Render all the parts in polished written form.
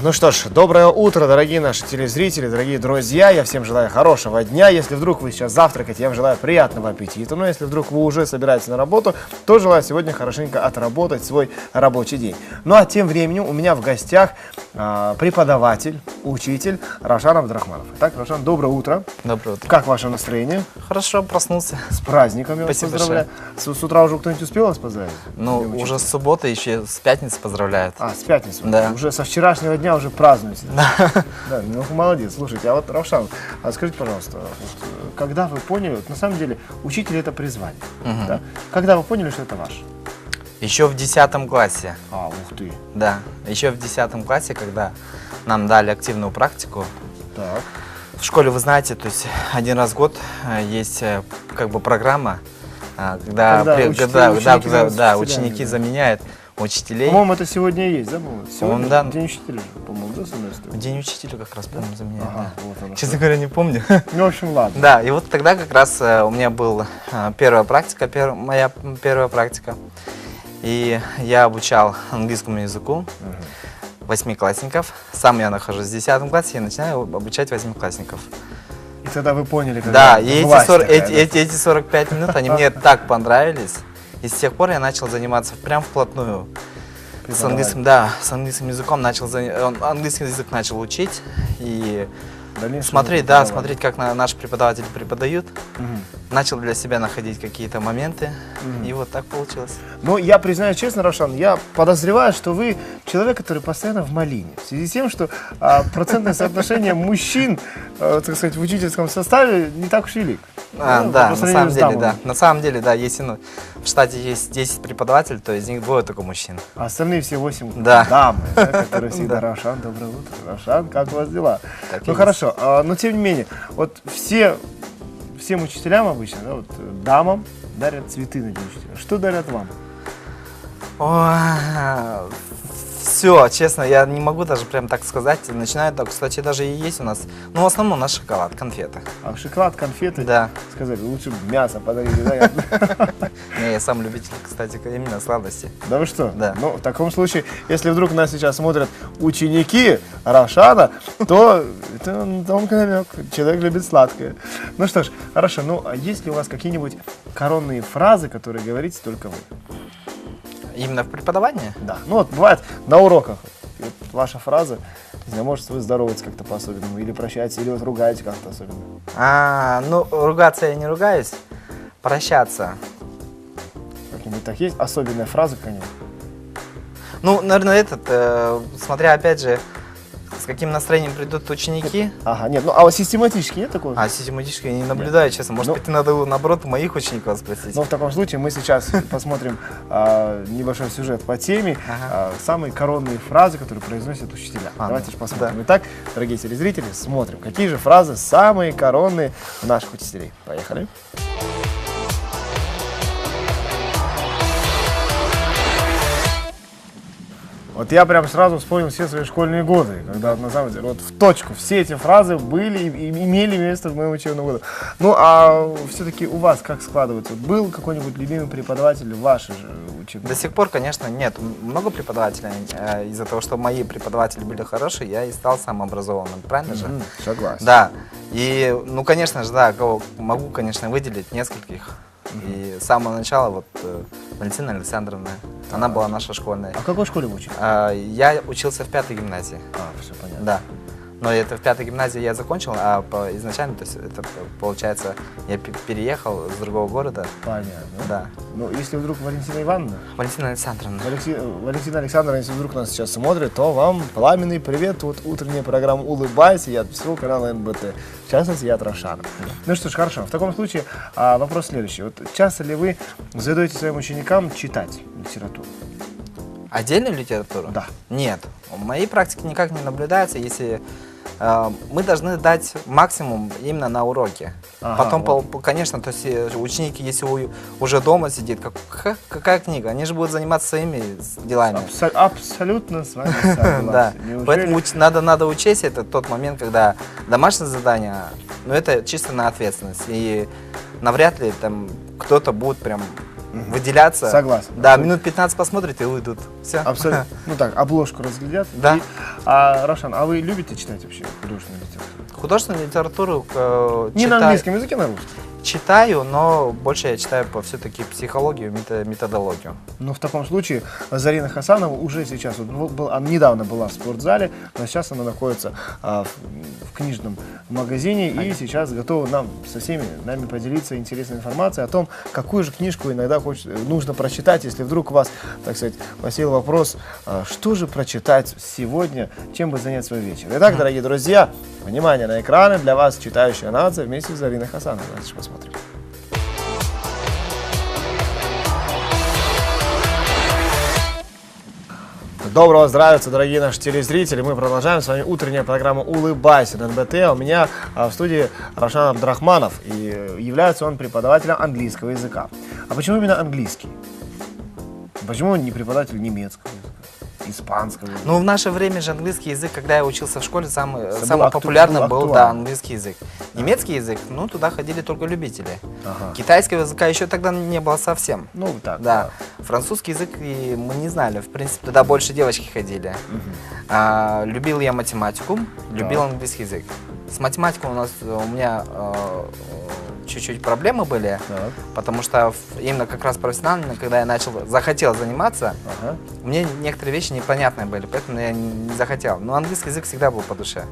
Ну что ж, доброе утро, дорогие наши телезрители, дорогие друзья. Я всем желаю хорошего дня. Если вдруг вы сейчас завтракаете, я вам желаю приятного аппетита. Но если вдруг вы уже собираетесь на работу, то желаю сегодня хорошенько отработать свой рабочий день. Ну а тем временем у меня в гостях преподаватель, учитель Равшан Абдрахманов. Итак, Равшан, доброе утро. Доброе утро. Как ваше настроение? Хорошо, проснулся. С праздником я вас Спасибо поздравляю. С утра уже кто-нибудь успел вас поздравить? Ну, уже с субботы, еще с пятницы поздравляют. С пятницы? Да. Уже со вчерашнего дня уже празднуете? Да, ну молодец. Слушайте, а вот, Равшан, скажите, пожалуйста, когда вы поняли, на самом деле, учитель это призвание, да? Когда вы поняли, что это ваше? Еще в 10 классе. Ух ты. Да, еще в 10 классе, когда нам дали активную практику. Так. В школе, вы знаете, то есть один раз в год есть как бы программа, когда ученики заменяют учителей. По-моему, это сегодня и есть, да? Сегодня да. День учителя, по-моему, да, в День учителя как раз, по-моему, заменяют. Ага, Да. вот Честно говоря, не помню. Ну, в общем, ладно. Да, и вот тогда как раз у меня была первая практика, моя первая практика. И я обучал английскому языку восьмиклассников. Сам я нахожусь в 10 классе, я начинаю обучать восьмиклассников. И тогда вы поняли, когда и эти 45 минут, они мне так понравились. И с тех пор я начал заниматься прям вплотную. С английским, с английским языком английский язык начал учить. И смотреть, как наши преподаватели преподают. Начал для себя находить какие-то моменты. И вот так получилось. Ну, я признаюсь честно, Равшан, я подозреваю, что вы человек, который постоянно в малине. В связи с тем, что процентное соотношение мужчин, так сказать, в учительском составе не так уж велик. Да, на самом деле, да. На самом деле, да, в штате есть 10 преподавателей, то из них 2 только мужчин. А остальные все 8 дамы, которые всегда: Равшан, доброе утро. Равшан, как у вас дела? Ну хорошо, но тем не менее, вот всем учителям обычно, да, вот, дамам дарят цветы на День учителя. Что дарят вам? Все, честно, я не могу даже прям так сказать. Начинают так, кстати, даже и есть у нас. Ну, в основном у нас шоколад, конфеты. Шоколад, конфеты? Да. Сказали, лучше мясо подарили, да? Не, я сам любитель, кстати, именно сладости. Да вы что? Да. Ну, в таком случае, если вдруг нас сейчас смотрят ученики Равшана, то тонкий намек. Человек любит сладкое. Ну что ж, хорошо. Ну, а есть ли у вас какие-нибудь коронные фразы, которые говорите только вы? Именно в преподавании? Да. Ну вот бывает на уроках. Вот ваша фраза, не знаю, может, вы здороваетесь как-то по-особенному, или прощаетесь, или вот ругаете как-то особенно. Ну, ругаться я не ругаюсь, прощаться. Как-нибудь так есть? Особенная фраза какая-нибудь? Ну, наверное, смотря опять же, с каким настроением придут ученики. Нет, ну а вот систематически нет такого? Систематически я не наблюдаю, честно. Может быть, надо, наоборот, у моих учеников спросить. Ну, в таком случае мы сейчас посмотрим небольшой сюжет по теме. Самые коронные фразы, которые произносят учителя. Давайте же посмотрим. Итак, дорогие телезрители, смотрим, какие же фразы самые коронные у наших учителей. Поехали. Вот я прям сразу вспомнил все свои школьные годы, когда на самом деле вот в точку все эти фразы были и имели место в моем учебном году. Ну а все-таки у вас как складывается? Был какой-нибудь любимый преподаватель в вашей же учебной? До сих пор, конечно, нет. Много преподавателей. Из-за того, что мои преподаватели были хорошие, я и стал самообразованным. Правильно же? Согласен. Да. И, ну, конечно же, да, могу, конечно, выделить нескольких. И с самого начала вот Валентина Александровна, она была наша школьная. А в какой школе вы учились? Я учился в 5-й гимназии. Все понятно. Да. Но это в 5-й гимназии я закончил, а изначально, то есть это получается, я переехал с другого города. Понятно. Да. Ну, если вдруг Валентина Ивановна? Валентина Александровна. Валентина Александровна, если вдруг нас сейчас смотрит, то вам пламенный привет. Вот утренняя программа «Улыбайся» и от всего канала НБТ. В частности, я от Равшана. Ну что ж, хорошо. В таком случае вопрос следующий. Вот часто ли вы задаете своим ученикам читать литературу? Отдельную литературу? Да. Нет. В моей практике никак не наблюдается, если мы должны дать максимум именно на уроке. Потом, конечно, то есть ученики, если уже дома сидит, какая книга? Они же будут заниматься своими делами. Абсолютно с вами согласен. Да. Поэтому надо учесть, это тот момент, когда домашнее задание, ну это чисто на ответственность. И навряд ли там кто-то будет прям выделяться. Согласен. Да, минут 15 посмотрят и уйдут. Все. Абсолютно. Ну так, обложку разглядят. Да. Рошан, а вы любите читать вообще художественную литературу? Художественную литературу Не на английском языке, на русском. читаю, но больше я читаю по все-таки психологию, методологию. Ну, в таком случае Зарина Хасанова уже сейчас, она недавно была в спортзале, но сейчас она находится в книжном магазине и сейчас готова со всеми нами поделиться интересной информацией о том, какую же книжку иногда нужно прочитать, если вдруг у вас, так сказать, посеял вопрос, что же прочитать сегодня, чем бы занять свой вечер. Итак, дорогие друзья, внимание на экраны, для вас читающая нация вместе с Зариной Хасановой. Давайте посмотрим. Доброго здравия, дорогие наши телезрители. Мы продолжаем с вами утренняя программа «Улыбайся» на НБТ. У меня в студии Рошан Абдрахманов, и является он преподавателем английского языка. А почему именно английский? Почему не преподаватель немецкого языка, испанского языка? Ну, в наше время же английский язык, когда я учился в школе, самый популярным был, да, английский язык. Немецкий язык, ну, туда ходили только любители. Ага. Китайского языка еще тогда не было совсем. Ну, так. Да. Французский язык мы не знали, в принципе, туда больше девочки ходили. Любил я математику, любил английский язык. С математикой у меня чуть-чуть проблемы были, потому что именно как раз профессионально, когда я захотел заниматься, мне некоторые вещи непонятные были, поэтому я не захотел. Но английский язык всегда был по душе.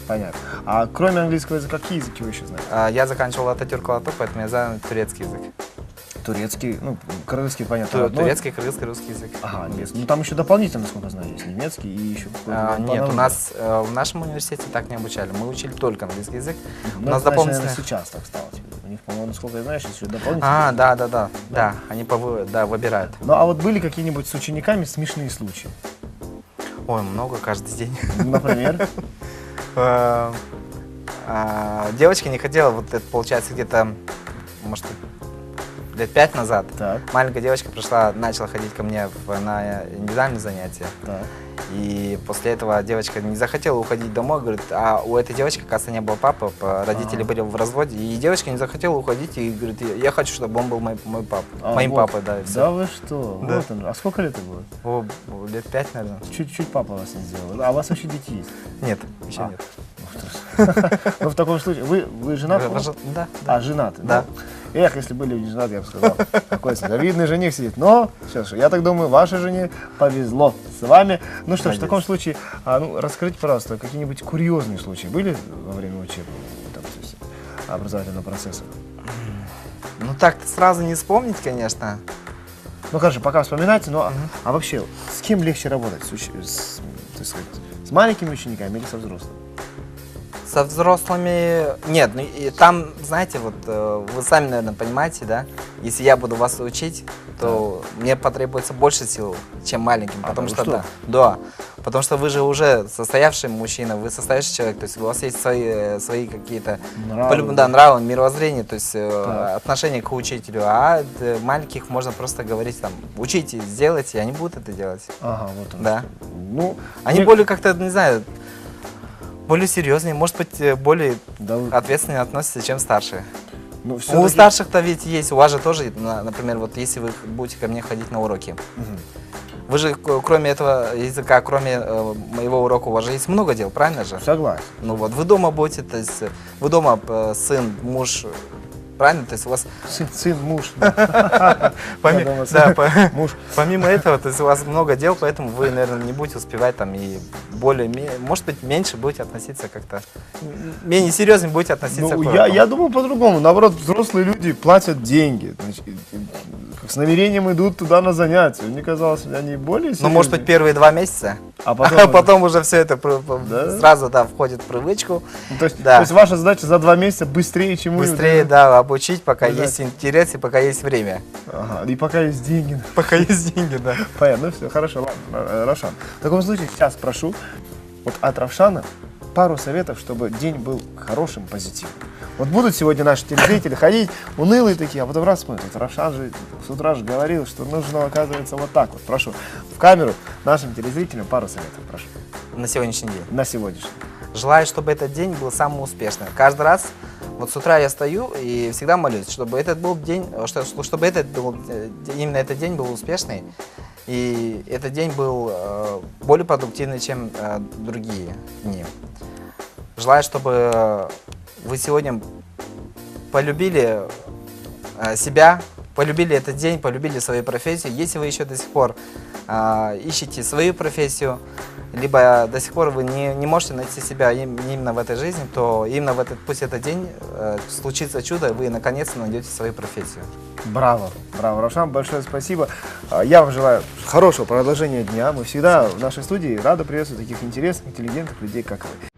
Понятно. А кроме английского языка, какие языки вы еще знаете? Я заканчивал Ататюрк Лату, поэтому я знаю турецкий язык. Турецкий, ну, крымский, понятно. Турецкий, кыргызский, русский язык. Ага, немецкий. Ну, там еще дополнительно, насколько знаю, есть немецкий и еще какой-то. Нет, у нас в нашем университете так не обучали. Мы учили только английский язык. У нас дополнительно сейчас так стало. У них, по-моему, насколько я знаю, сейчас еще дополнительно. Да, они выбирают. Ну, а вот были какие-нибудь с учениками смешные случаи? Ой, много каждый день. Например? Девочка не хотела, вот это получается где-то, может, лет 5 назад. Так. Маленькая девочка начала ходить ко мне на индивидуальные занятия. Так. И после этого девочка не захотела уходить домой, говорит, а у этой девочки, оказывается, не было папы, родители были в разводе, и девочка не захотела уходить и говорит, я хочу, чтобы он был моим папой. Да, да вы что? Да. Вот он. А сколько лет было? Лет 5, наверное. Чуть-чуть папа вас не сделал. А у вас вообще дети есть? Нет, еще нет. Ну, в таком случае, вы женаты? Да. А, женаты? Да. Эх, если были не женаты, я бы сказал, какой завидный жених сидит. Но, сейчас, я так думаю, вашей жене повезло с вами. Ну что ж, в таком случае, расскажите, пожалуйста, какие-нибудь курьезные случаи были во время учебы, образовательного процесса? Ну так-то сразу не вспомнить, конечно. Ну хорошо, пока вспоминайте, но а вообще, с кем легче работать? С маленькими учениками или со взрослыми? Со взрослыми нет, ну и там, знаете, вот вы сами, наверное, понимаете, да, если я буду вас учить, то мне потребуется больше сил, чем маленьким, потому что потому что вы же уже состоявший мужчина, вы состоящий человек, то есть у вас есть свои какие-то нравы, мировоззрение, то есть отношение к учителю, а маленьких можно просто говорить там, учите, сделайте, и они будут это делать. Ага, вот он. Да. Ну, они более как-то, не знаю, более серьезнее, может быть, более ответственно относятся, чем старшие. Ну, у старших-то ведь есть, у вас же тоже, например, вот если вы будете ко мне ходить на уроки, вы же, кроме этого языка, кроме моего урока, у вас же есть много дел, правильно же? Согласен. Ну вот, вы дома будете, то есть, вы дома сын, муж, правильно? То есть у вас... Сын, муж. Помимо этого, то есть у вас много дел, поэтому вы, наверное, не будете успевать там и более, может быть, меньше будете относиться как-то, менее серьезно будете относиться к урокам. Я думаю по-другому. Наоборот, взрослые люди платят деньги, с намерением идут туда на занятия. Мне казалось, они более серьезные. Ну, может быть, первые 2 месяца, а потом уже все это сразу входит в привычку. То есть ваша задача за 2 месяца быстрее, чем у них. Быстрее, да, обучить, пока есть интерес и пока есть время. Ага, и пока есть деньги. Пока есть деньги, да. Понятно, ну все, хорошо, ладно, Рошан. В таком случае сейчас прошу вот от Рошана пару советов, чтобы день был хорошим, позитивным. Вот будут сегодня наши телезрители ходить унылые такие, а потом раз смотрят. Рошан же с утра же говорил, что нужно, оказывается, вот так вот. Прошу, в камеру нашим телезрителям пару советов, прошу. На сегодняшний день? На сегодняшний. Желаю, чтобы этот день был самым успешным. Каждый раз Вот с утра я стою и всегда молюсь, чтобы этот был день, чтобы именно этот день был успешный, и этот день был более продуктивный, чем другие дни. Желаю, чтобы вы сегодня полюбили себя, полюбили этот день, полюбили свою профессию. Если вы еще до сих пор ищете свою профессию, либо до сих пор вы не можете найти себя именно в этой жизни, то именно пусть этот день случится чудо, и вы наконец-то найдете свою профессию. Браво, браво, Равшан, большое спасибо. Я вам желаю хорошего продолжения дня. Мы всегда в нашей студии рады приветствовать таких интересных, интеллигентных людей, как вы.